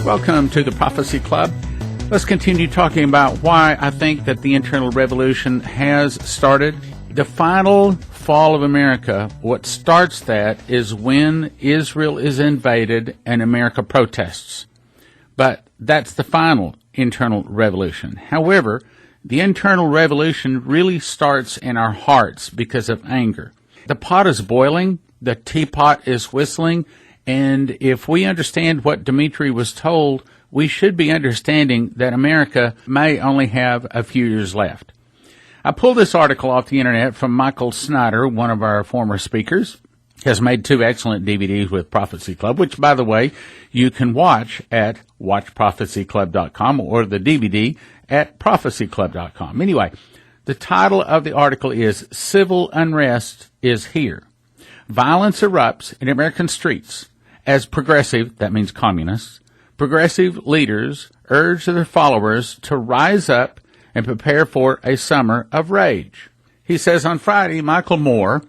Welcome to the Prophecy Club. Let's continue talking about why I think that the internal revolution has started. The final fall of America, what starts that is when Israel is invaded and America protests. But that's the final internal revolution. However, the internal revolution really starts in our hearts because of anger. The pot is boiling, the teapot is whistling, and if we understand what Dmitri was told, we should be understanding that America may only have a few years left. I pulled this article off the internet from Michael Snyder, one of our former speakers. He has made 2 excellent DVDs with Prophecy Club, which, by the way, you can watch at watchprophecyclub.com or the DVD at prophecyclub.com. Anyway, the title of the article is Civil Unrest is Here. Violence erupts in American streets as progressive, that means communists, progressive leaders urge their followers to rise up and prepare for a summer of rage. He says on Friday, Michael Moore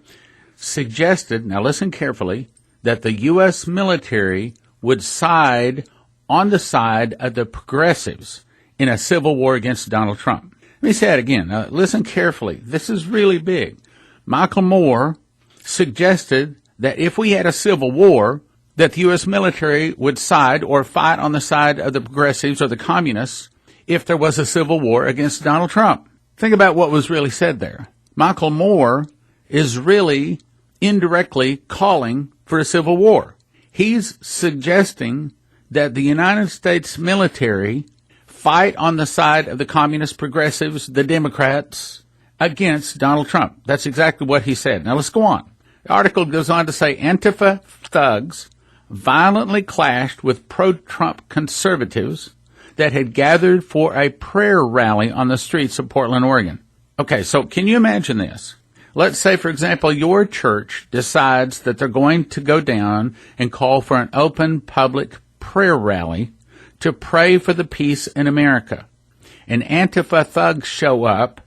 suggested, now listen carefully, that the U.S. military would side on the side of the progressives in a civil war against Donald Trump. Let me say it again. Now, listen carefully. This is really big. Michael Moore suggested that if we had a civil war, that the U.S. military would side or fight on the side of the progressives or the communists if there was a civil war against Donald Trump. Think about what was really said there. Michael Moore is really indirectly calling for a civil war. He's suggesting that the United States military fight on the side of the communist progressives, the Democrats, against Donald Trump. That's exactly what he said. Now let's go on. The article goes on to say Antifa thugs violently clashed with pro-Trump conservatives that had gathered for a prayer rally on the streets of Portland, Oregon. Okay, so can you imagine this? Let's say, for example, your church decides that they're going to go down and call for an open public prayer rally to pray for the peace in America. And Antifa thugs show up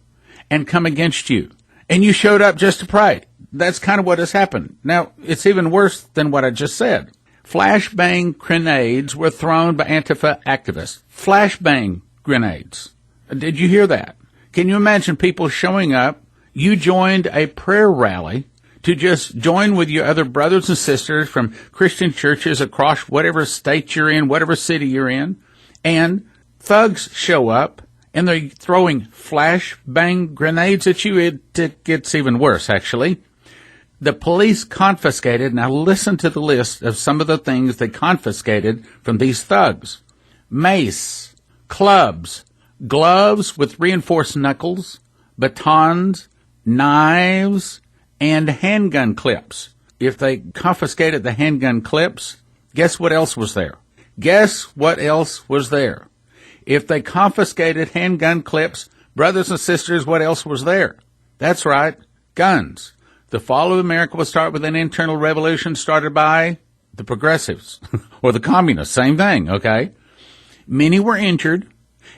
and come against you. And you showed up just to pray. That's kind of what has happened. Now, it's even worse than what I just said. Flashbang grenades were thrown by Antifa activists. Flashbang grenades. Did you hear that? Can you imagine people showing up? You joined a prayer rally to just join with your other brothers and sisters from Christian churches across whatever state you're in, whatever city you're in, and thugs show up and they're throwing flashbang grenades at you. It gets even worse, actually. The police confiscated, now listen to the list of some of the things they confiscated from these thugs. Mace, clubs, gloves with reinforced knuckles, batons, knives, and handgun clips. If they confiscated the handgun clips, guess what else was there? Guess what else was there? If they confiscated handgun clips, brothers and sisters, what else was there? That's right, guns. The fall of America will start with an internal revolution started by the progressives or the communists. Same thing, okay? Many were injured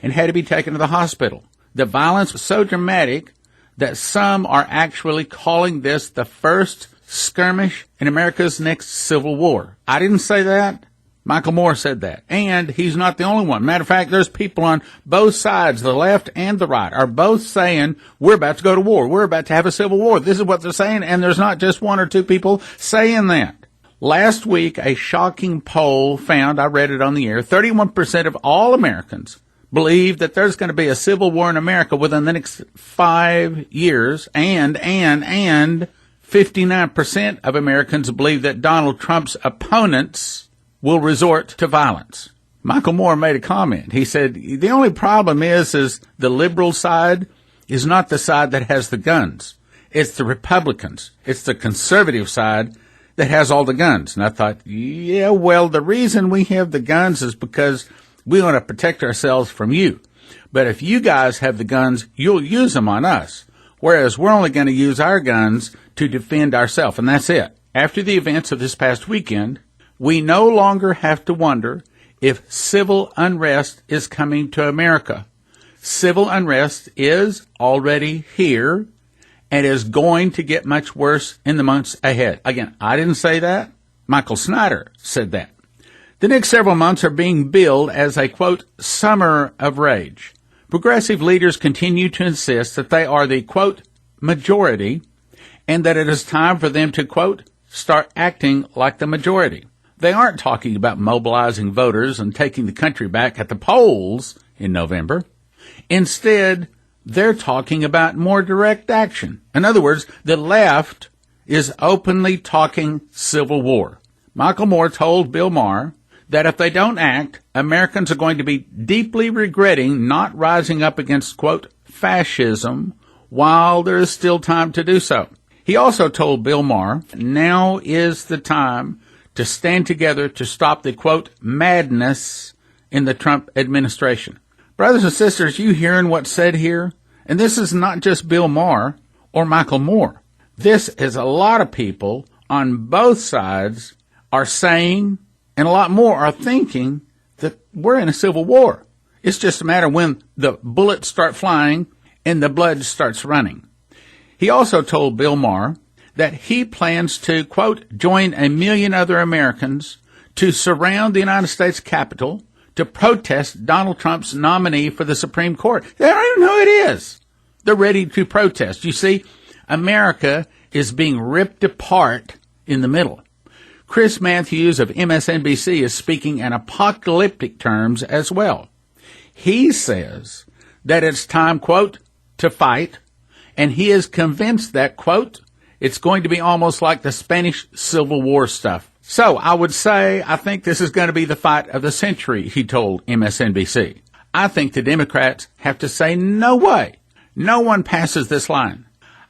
and had to be taken to the hospital. The violence was so dramatic that some are actually calling this the first skirmish in America's next civil war. I didn't say that. Michael Moore said that. And he's not the only one. Matter of fact, there's people on both sides, the left and the right, are both saying, we're about to go to war. We're about to have a civil war. This is what they're saying, and there's not just 1 or 2 people saying that. Last week, a shocking poll found, I read it on the air, 31% of all Americans believe that there's going to be a civil war in America within the next 5 years, and 59% of Americans believe that Donald Trump's opponents will resort to violence. Michael Moore made a comment. He said, the only problem is the liberal side is not the side that has the guns. It's the Republicans. It's the conservative side that has all the guns. And I thought, yeah, well, the reason we have the guns is because we want to protect ourselves from you. But if you guys have the guns, you'll use them on us. Whereas we're only going to use our guns to defend ourselves. And that's it. After the events of this past weekend, we no longer have to wonder if civil unrest is coming to America. Civil unrest is already here and is going to get much worse in the months ahead. Again, I didn't say that. Michael Snyder said that. The next several months are being billed as a, quote, summer of rage. Progressive leaders continue to insist that they are the, quote, majority, and that it is time for them to, quote, start acting like the majority. They aren't talking about mobilizing voters and taking the country back at the polls in November. Instead, they're talking about more direct action. In other words, the left is openly talking civil war. Michael Moore told Bill Maher that if they don't act, Americans are going to be deeply regretting not rising up against, quote, fascism while there is still time to do so. He also told Bill Maher, now is the time to stand together to stop the, quote, madness in the Trump administration. Brothers and sisters, you hearing what's said here? And this is not just Bill Maher or Michael Moore. This is a lot of people on both sides are saying, and a lot more are thinking, that we're in a civil war. It's just a matter when the bullets start flying and the blood starts running. He also told Bill Maher that he plans to, quote, join 1 million other Americans to surround the United States Capitol to protest Donald Trump's nominee for the Supreme Court. They don't even know who it is. They're ready to protest. You see, America is being ripped apart in the middle. Chris Matthews of MSNBC is speaking in apocalyptic terms as well. He says that it's time, quote, to fight, and he is convinced that, quote, it's going to be almost like the Spanish Civil War stuff. So I would say I think this is going to be the fight of the century, he told MSNBC. I think the Democrats have to say, no way. No one passes this line.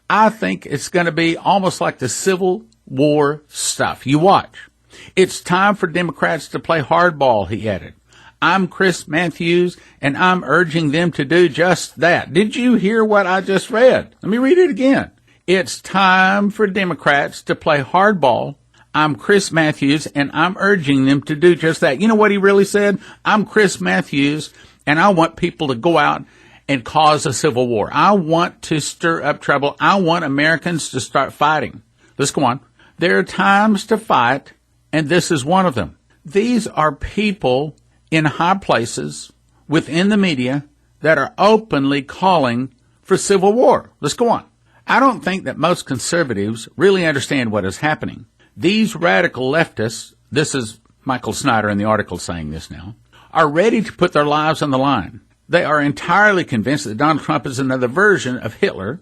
I think it's going to be almost like the Civil War stuff. You watch. It's time for Democrats to play hardball, he added. I'm Chris Matthews, and I'm urging them to do just that. Did you hear what I just read? Let me read it again. It's time for Democrats to play hardball. I'm Chris Matthews, and I'm urging them to do just that. You know what he really said? I'm Chris Matthews, and I want people to go out and cause a civil war. I want to stir up trouble. I want Americans to start fighting. Let's go on. There are times to fight, and this is one of them. These are people in high places within the media that are openly calling for civil war. Let's go on. I don't think that most conservatives really understand what is happening. These radical leftists, this is Michael Snyder in the article saying this now, are ready to put their lives on the line. They are entirely convinced that Donald Trump is another version of Hitler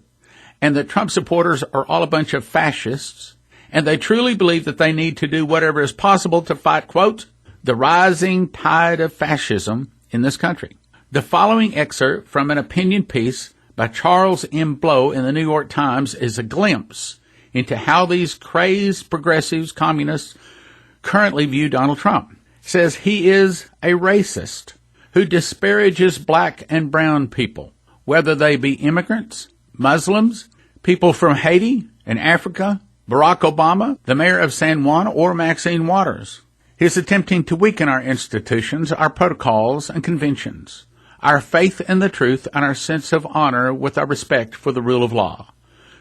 and that Trump supporters are all a bunch of fascists, and they truly believe that they need to do whatever is possible to fight, quote, the rising tide of fascism in this country. The following excerpt from an opinion piece by Charles M. Blow in the New York Times is a glimpse into how these crazed progressives, communists, currently view Donald Trump. It says he is a racist who disparages black and brown people, whether they be immigrants, Muslims, people from Haiti and Africa, Barack Obama, the mayor of San Juan, or Maxine Waters. He is attempting to weaken our institutions, our protocols and conventions, our faith in the truth, and our sense of honor with our respect for the rule of law.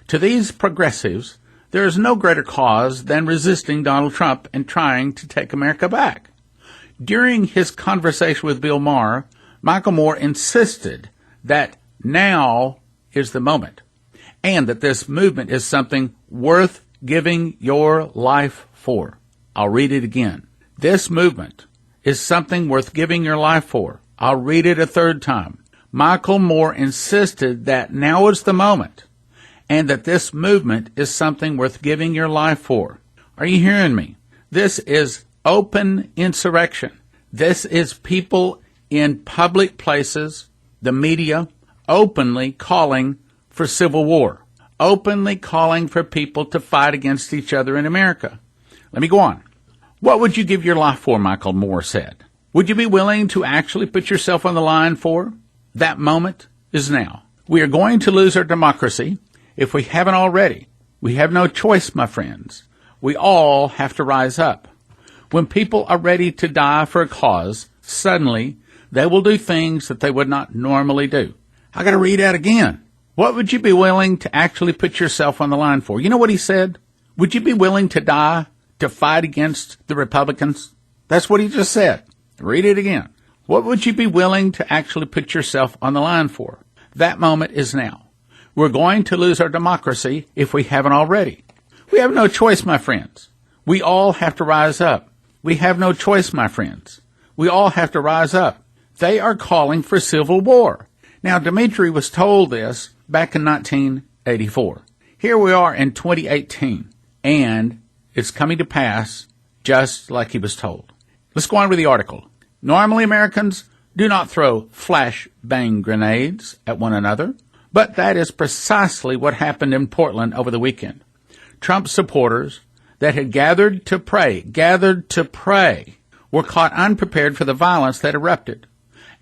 To these progressives, there is no greater cause than resisting Donald Trump and trying to take America back. During his conversation with Bill Maher, Michael Moore insisted that now is the moment, and that this movement is something worth giving your life for. I'll read it again. This movement is something worth giving your life for. I'll read it a third time. Michael Moore insisted that now is the moment, and that this movement is something worth giving your life for. Are you hearing me? This is open insurrection. This is people in public places, the media, openly calling for civil war, openly calling for people to fight against each other in America. Let me go on. What would you give your life for, Michael Moore said? Would you be willing to actually put yourself on the line for? That moment is now. We are going to lose our democracy if we haven't already. We have no choice, my friends. We all have to rise up. When people are ready to die for a cause, suddenly they will do things that they would not normally do. I got to read that again. What would you be willing to actually put yourself on the line for? You know what he said? Would you be willing to die to fight against the Republicans? That's what he just said. Read it again. What would you be willing to actually put yourself on the line for? That moment is now. We're going to lose our democracy if we haven't already. We have no choice, my friends. We all have to rise up. We have no choice, my friends. We all have to rise up. They are calling for civil war. Now, Dmitry was told this back in 1984. Here we are in 2018, and it's coming to pass just like he was told. Let's go on with the article. Normally, Americans do not throw flashbang grenades at one another, but that is precisely what happened in Portland over the weekend. Trump supporters that had gathered to pray, were caught unprepared for the violence that erupted.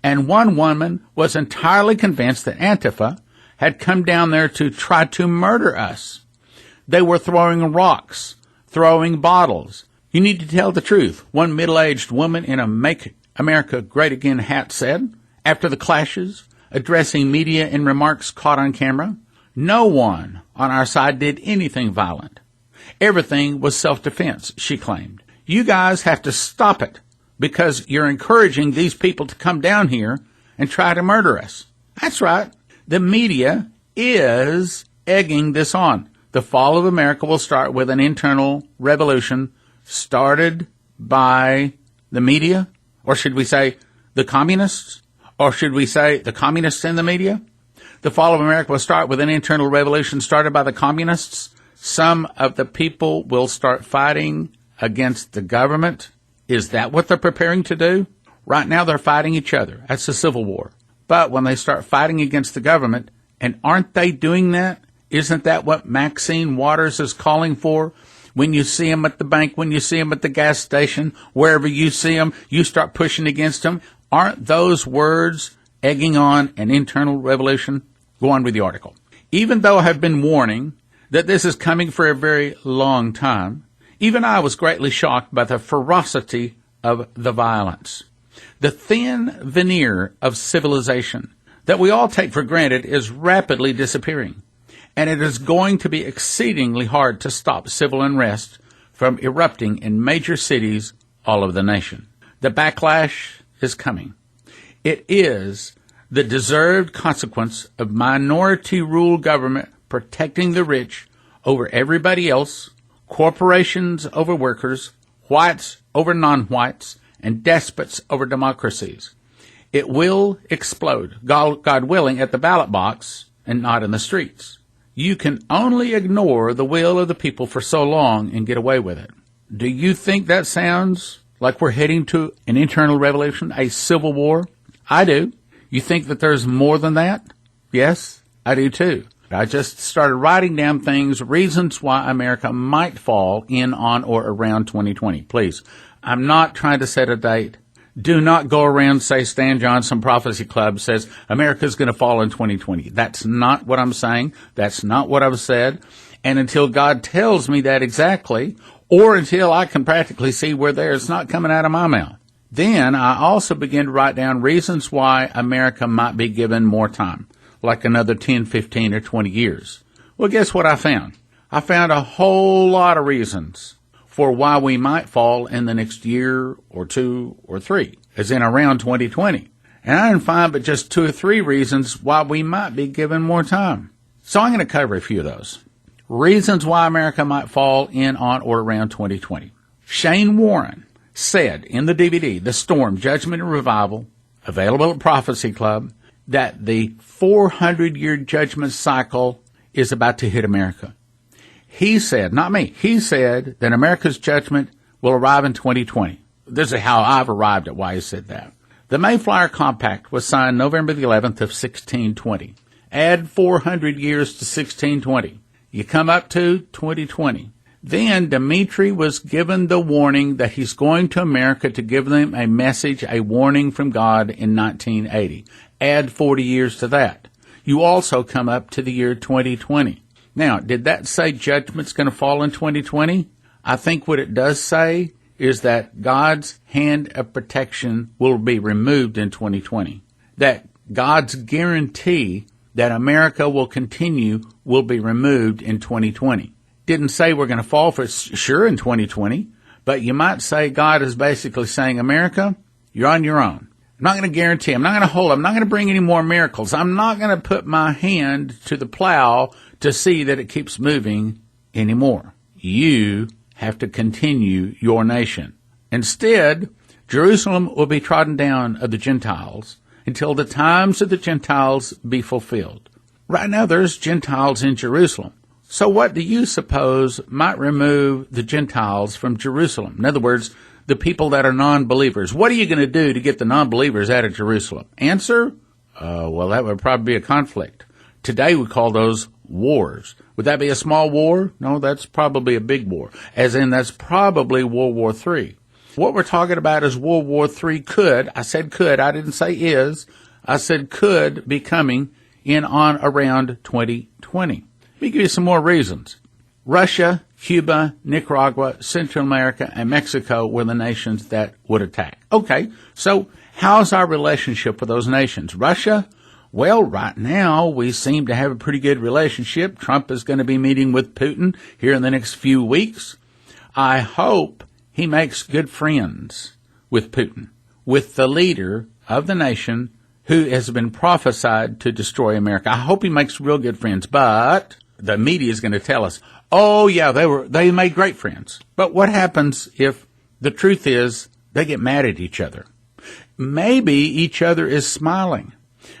And one woman was entirely convinced that Antifa had come down there to try to murder us. They were throwing rocks, throwing bottles. You need to tell the truth, one middle-aged woman in a Make America Great Again hat said, after the clashes, addressing media in remarks caught on camera. No one on our side did anything violent. Everything was self-defense, she claimed. You guys have to stop it because you're encouraging these people to come down here and try to murder us. That's right. The media is egging this on. The fall of America will start with an internal revolution started by the media, or should we say the communists, or should we say the communists in the media? The fall of America will start with an internal revolution started by the communists. Some of the people will start fighting against the government. Is that what they're preparing to do? Right now they're fighting each other. That's a civil war. But when they start fighting against the government, and aren't they doing that? Isn't that what Maxine Waters is calling for? When you see them at the bank, when you see them at the gas station, wherever you see them, you start pushing against them. Aren't those words egging on an internal revolution? Go on with the article. Even though I have been warning that this is coming for a very long time, even I was greatly shocked by the ferocity of the violence. The thin veneer of civilization that we all take for granted is rapidly disappearing, and it is going to be exceedingly hard to stop civil unrest from erupting in major cities all over the nation. The backlash is coming. It is the deserved consequence of minority-rule government protecting the rich over everybody else, corporations over workers, whites over non-whites, and despots over democracies. It will explode, God willing, at the ballot box and not in the streets. You can only ignore the will of the people for so long and get away with it. Do you think that sounds like we're heading to an internal revolution, a civil war? I do. You think that there's more than that? Yes, I do too. I just started writing down things, reasons why America might fall in, on, or around 2020. Please, I'm not trying to set a date. Do not go around and say Stan Johnson Prophecy Club says America's going to fall in 2020. That's not what I'm saying. That's not what I've said. And until God tells me that exactly, or until I can practically see where there, it's not coming out of my mouth. Then I also begin to write down reasons why America might be given more time, like another 10, 15, or 20 years. Well, guess what I found? I found a whole lot of reasons for why we might fall in the next year or 2 or 3, as in around 2020. And I didn't find but just 2 or 3 reasons why we might be given more time. So I'm going to cover a few of those. Reasons why America might fall in, on, or around 2020. Shane Warren said in the DVD, The Storm, Judgment and Revival, available at Prophecy Club, that the 400-year judgment cycle is about to hit America. He said, not me, he said that America's judgment will arrive in 2020. This is how I've arrived at why he said that. The Mayflower Compact was signed November the 11th of 1620. Add 400 years to 1620. You come up to 2020. Then Dmitry was given the warning that he's going to America to give them a message, a warning from God in 1980. Add 40 years to that. You also come up to the year 2020. Now, did that say judgment's going to fall in 2020? I think what it does say is that God's hand of protection will be removed in 2020. That God's guarantee that America will continue will be removed in 2020. Didn't say we're going to fall for sure in 2020, but you might say God is basically saying, America, you're on your own. I'm not going to guarantee, I'm not going to hold, I'm not going to bring any more miracles. I'm not going to put my hand to the plow to see that it keeps moving anymore. You have to continue your nation. Instead, Jerusalem will be trodden down of the Gentiles until the times of the Gentiles be fulfilled. Right now, there's Gentiles in Jerusalem. So what do you suppose might remove the Gentiles from Jerusalem? In other words, the people that are non-believers. What are you going to do to get the non-believers out of Jerusalem? Answer? Well, that would probably be a conflict. Today we call those wars. Would that be a small war? No, that's probably a big war. As in, that's probably World War III. What we're talking about is World War III could, I said could, I didn't say is, I said could be coming in on around 2020. Let me give you some more reasons. Russia, Cuba, Nicaragua, Central America, and Mexico were the nations that would attack. Okay, so how's our relationship with those nations? Russia? Well, right now, we seem to have a pretty good relationship. Trump is going to be meeting with Putin here in the next few weeks. I hope he makes good friends with Putin, with the leader of the nation who has been prophesied to destroy America. I hope he makes real good friends, but the media is going to tell us, oh yeah, they made great friends. But what happens if the truth is they get mad at each other? Maybe each other is smiling.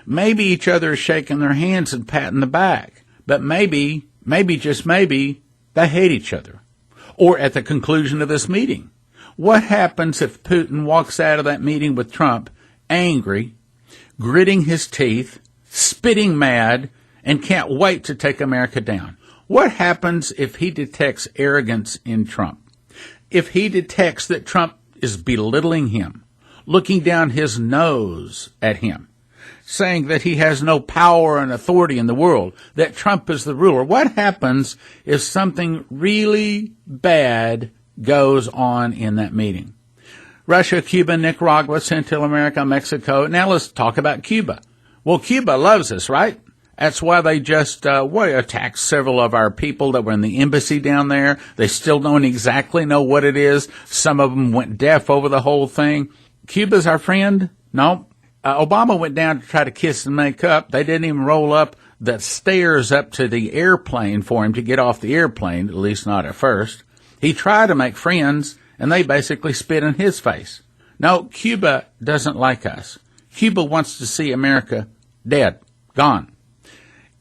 Maybe each other is shaking their hands and patting the back. But maybe, just maybe, they hate each other. Or at the conclusion of this meeting, what happens if Putin walks out of that meeting with Trump angry, gritting his teeth, spitting mad, and can't wait to take America down? What happens if he detects arrogance in Trump? If he detects that Trump is belittling him, looking down his nose at him, saying that he has no power and authority in the world, that Trump is the ruler? What happens if something really bad goes on in that meeting? Russia, Cuba, Nicaragua, Central America, Mexico. Now let's talk about Cuba. Well, Cuba loves us, right? That's why they just attacked several of our people that were in the embassy down there. They still don't exactly know what it is. Some of them went deaf over the whole thing. Cuba's our friend? No. Obama went down to try to kiss and make up. They didn't even roll up the stairs up to the airplane for him to get off the airplane, at least not at first. He tried to make friends, and they basically spit in his face. No, Cuba doesn't like us. Cuba wants to see America dead, gone.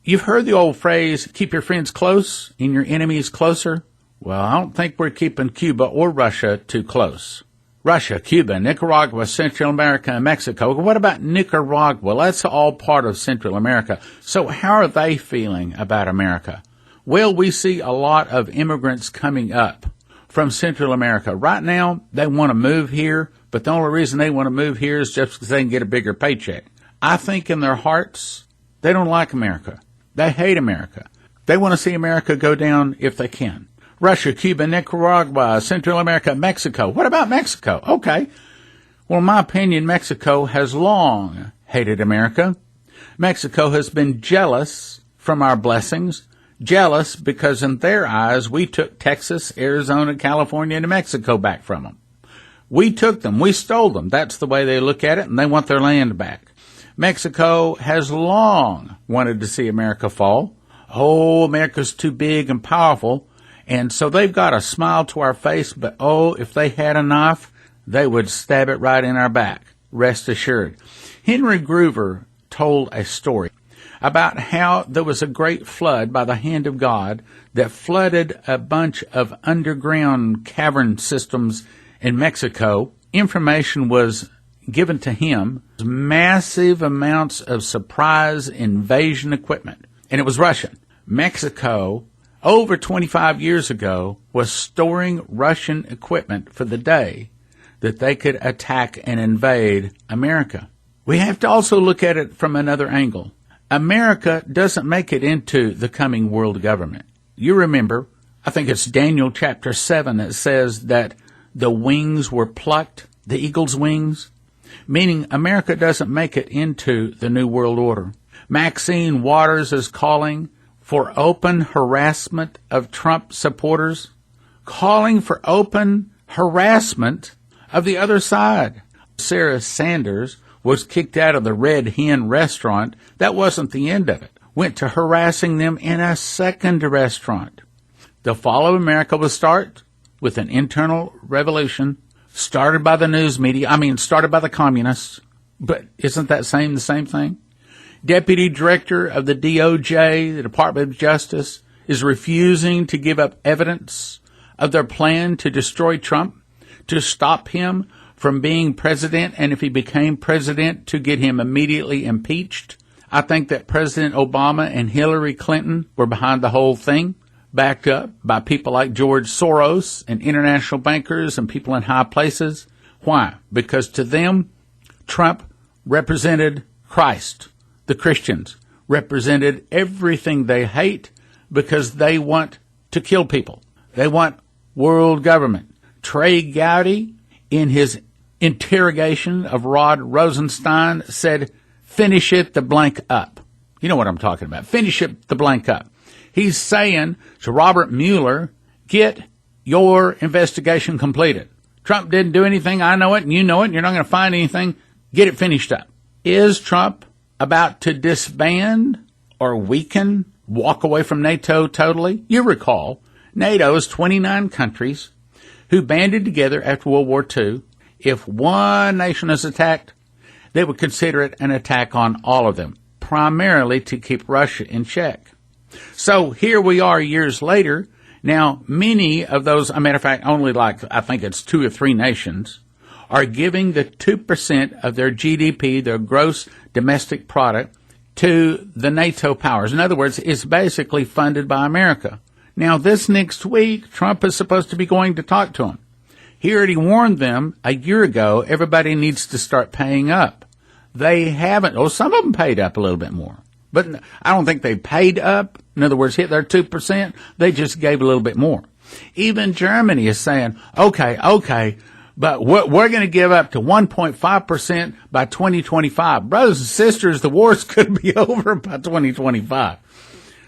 You've heard the old phrase, keep your friends close and your enemies closer. Well, I don't think we're keeping Cuba or Russia too close. Russia, Cuba, Nicaragua, Central America, and Mexico. What about Nicaragua? Well, that's all part of Central America. So how are they feeling about America? Well, we see a lot of immigrants coming up from Central America. Right now, they want to move here, but the only reason they want to move here is just because they can get a bigger paycheck. I think in their hearts, they don't like America. They hate America. They want to see America go down if they can. Russia, Cuba, Nicaragua, Central America, Mexico. What about Mexico? Okay. Well, in my opinion, Mexico has long hated America. Mexico has been jealous from our blessings. Jealous because in their eyes, we took Texas, Arizona, California, and New Mexico back from them. We took them. We stole them. That's the way they look at it, and they want their land back. Mexico has long wanted to see America fall. Oh, America's too big and powerful, and so they've got a smile to our face, but oh, if they had a knife, they would stab it right in our back. Rest assured. Henry Groover told a story about how there was a great flood by the hand of God that flooded a bunch of underground cavern systems in Mexico. Information was given to him, massive amounts of surprise invasion equipment, and it was Russian. Mexico, over 25 years ago, was storing Russian equipment for the day that they could attack and invade America. We have to also look at it from another angle. America doesn't make it into the coming world government. You remember, I think it's Daniel chapter 7 that says that the wings were plucked, the eagle's wings. meaning America doesn't make it into the New World Order. Maxine Waters is calling for open harassment of Trump supporters, calling for open harassment of the other side. Sarah Sanders was kicked out of the Red Hen restaurant. That wasn't the end of it. Went to harassing them in a second restaurant. The fall of America will start with an internal revolution started by the news media. Started by the communists. But isn't that the same thing? Deputy Director of the DOJ, the Department of Justice, is refusing to give up evidence of their plan to destroy Trump, to stop him from being president, and if he became president, to get him immediately impeached. I think that President Obama and Hillary Clinton were behind the whole thing, backed up by people like George Soros and international bankers and people in high places. Why? Because to them, Trump represented Christ. The Christians represented everything they hate because they want to kill people. They want world government. Trey Gowdy, in his interrogation of Rod Rosenstein, said, finish it the blank up. You know what I'm talking about. Finish it the blank up. He's saying to Robert Mueller, get your investigation completed. Trump didn't do anything. I know it and you know it. And you're not going to find anything. Get it finished up. Is Trump about to disband or weaken, walk away from NATO totally? You recall, NATO is 29 countries who banded together after World War II. If one nation is attacked, they would consider it an attack on all of them, primarily to keep Russia in check. So here we are years later. Now, many of those, a matter of fact, only I think it's 2 or 3 nations, are giving the 2% of their GDP, their gross domestic product, to the NATO powers. In other words, it's basically funded by America. Now, this next week, Trump is supposed to be going to talk to them. He already warned them a year ago, everybody needs to start paying up. They haven't. Oh, some of them paid up a little bit more. But I don't think they paid up. In other words, hit their 2%. They just gave a little bit more. Even Germany is saying, okay, but we're going to give up to 1.5% by 2025. Brothers and sisters, the war's going to be over by 2025.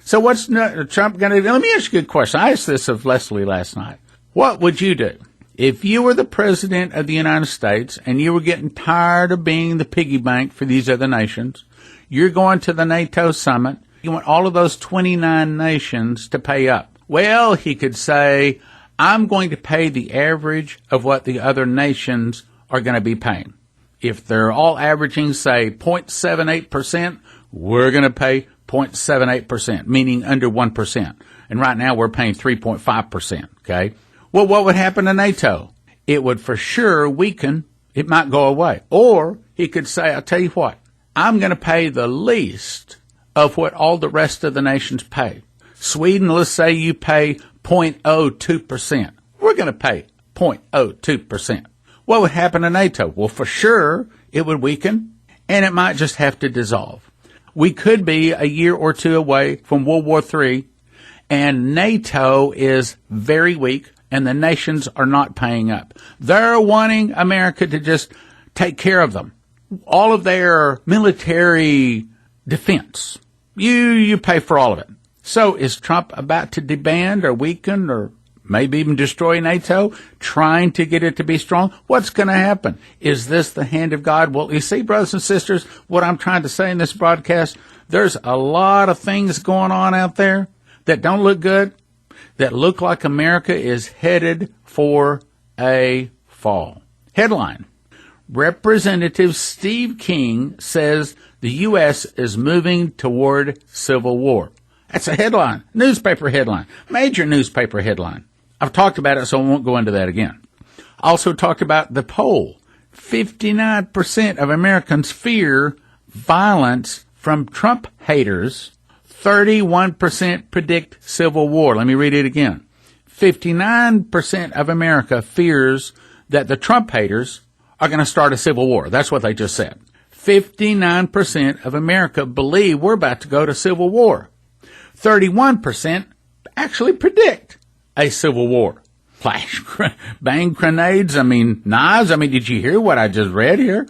So what's Trump going to do? Let me ask you a good question. I asked this of Leslie last night. What would you do if you were the president of the United States and you were getting tired of being the piggy bank for these other nations? You're going to the NATO summit. You want all of those 29 nations to pay up. Well, he could say, I'm going to pay the average of what the other nations are going to be paying. If they're all averaging, say, 0.78%, we're going to pay 0.78%, meaning under 1%. And right now we're paying 3.5%, okay? Well, what would happen to NATO? It would for sure weaken. It might go away. Or he could say, I'll tell you what, I'm going to pay the least of what all the rest of the nations pay. Sweden, let's say you pay 0.02%. We're going to pay 0.02%. What would happen to NATO? Well, for sure, it would weaken, and it might just have to dissolve. We could be a year or two away from World War III, and NATO is very weak, and the nations are not paying up. They're wanting America to just take care of them. All of their military defense. You pay for all of it. So is Trump about to deband or weaken or maybe even destroy NATO, trying to get it to be strong? What's going to happen? Is this the hand of God? Well, you see, brothers and sisters, what I'm trying to say in this broadcast, there's a lot of things going on out there that don't look good, that look like America is headed for a fall. Headline: Representative Steve King says the U.S. is moving toward civil war. That's a headline, newspaper headline, major newspaper headline. I've talked about it, so I won't go into that again. Also talked about the poll. 59% of Americans fear violence from Trump haters. 31% predict civil war. Let me read it again. 59% of America fears that the Trump haters are going to start a civil war. That's what they just said. 59% of America believe we're about to go to civil war. 31% actually predict a civil war. Flash, bang grenades, knives. Did you hear what I just read here?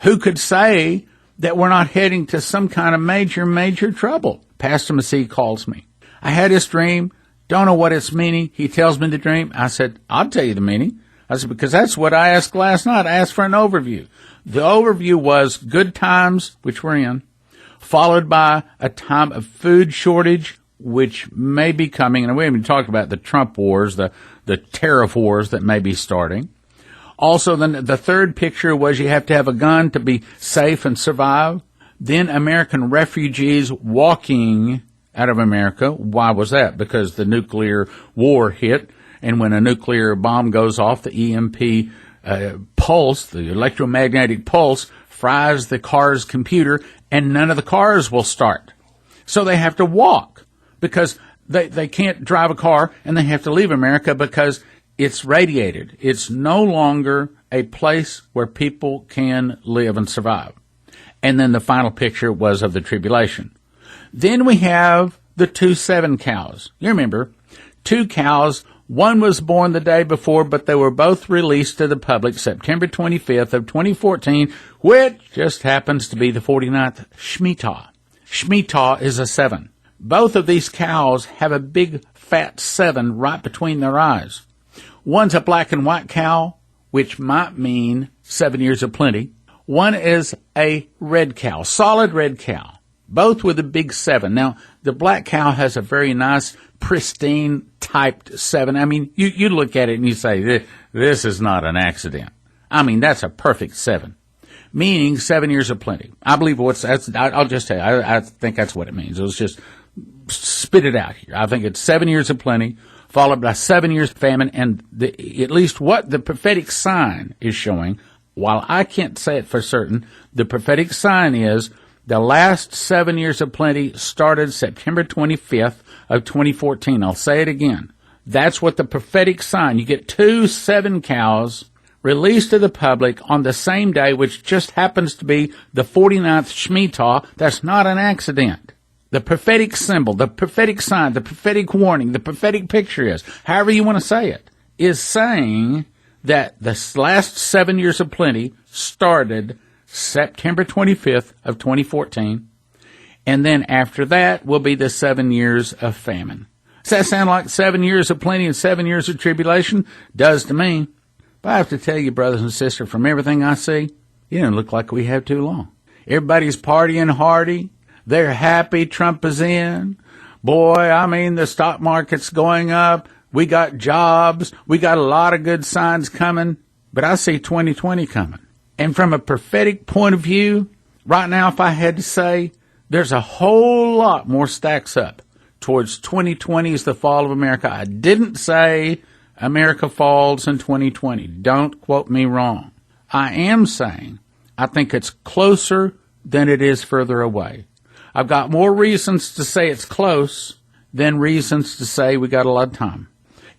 Who could say that we're not heading to some kind of major trouble? Pastor Massey calls me. I had this dream, don't know what it's meaning. He tells me the dream. I said, I'll tell you the meaning. I said, because that's what I asked last night. I asked for an overview. The overview was good times, which we're in, followed by a time of food shortage, which may be coming. And we haven't talked about the Trump wars, the tariff wars that may be starting. Also, then the third picture was you have to have a gun to be safe and survive. Then American refugees walking out of America. Why was that? Because the nuclear war hit, and when a nuclear bomb goes off, the EMP pulse, the electromagnetic pulse, fries the car's computer, and none of the cars will start. So they have to walk because they can't drive a car, and they have to leave America because it's radiated. It's no longer a place where people can live and survive. And then the final picture was of the tribulation. Then we have the 2-7 cows. You remember, 2 cows, one was born the day before, but they were both released to the public September 25th of 2014, which just happens to be the 49th Shemitah. Shemitah is a 7. Both of these cows have a big fat 7 right between their eyes. One's a black and white cow, which might mean 7 years of plenty. One is a red cow, solid red cow. Both with a big 7. Now, the black cow has a very nice, pristine, typed 7. I mean, you look at it and you say, this is not an accident. I mean, that's a perfect 7. Meaning 7 years of plenty. I believe I'll just tell you, I think that's what it means. Let's just spit it out here. I think it's 7 years of plenty, followed by 7 years of famine, and at least what the prophetic sign is showing, while I can't say it for certain, the prophetic sign is the last 7 years of plenty started September 25th of 2014. I'll say it again. That's what the prophetic sign. You get 2 7 cows released to the public on the same day, which just happens to be the 49th Shemitah. That's not an accident. The prophetic symbol, the prophetic sign, the prophetic warning, the prophetic picture is, however you want to say it, is saying that the last 7 years of plenty started September 25th of 2014, and then after that will be the 7 years of famine. Does that sound like 7 years of plenty and 7 years of tribulation? Does to me. But I have to tell you, brothers and sisters, from everything I see, it doesn't look like we have too long. Everybody's partying hardy. They're happy Trump is in. Boy, I mean, the stock market's going up. We got jobs. We got a lot of good signs coming. But I see 2020 coming. And from a prophetic point of view, right now, if I had to say, there's a whole lot more stacks up towards 2020 as the fall of America. I didn't say America falls in 2020. Don't quote me wrong. I am saying I think it's closer than it is further away. I've got more reasons to say it's close than reasons to say we got a lot of time.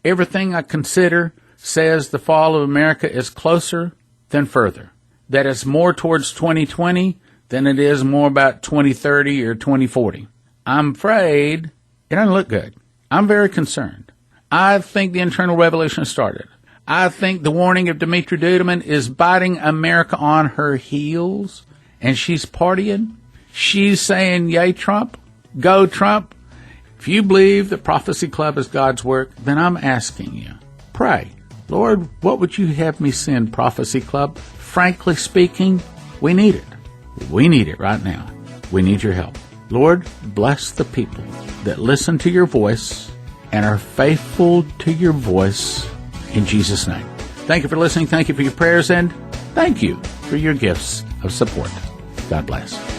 Everything I consider says the fall of America is closer than further. That it's more towards 2020 than it is more about 2030 or 2040. I'm afraid it doesn't look good. I'm very concerned. I think the internal revolution started. I think the warning of Dimitri Duduman is biting America on her heels, and she's partying. She's saying, yay, Trump, go, Trump. If you believe the Prophecy Club is God's work, then I'm asking you, pray. Lord, what would you have me send, Prophecy Club? Frankly speaking, we need it. We need it right now. We need your help. Lord, bless the people that listen to your voice and are faithful to your voice in Jesus' name. Thank you for listening. Thank you for your prayers, and thank you for your gifts of support. God bless.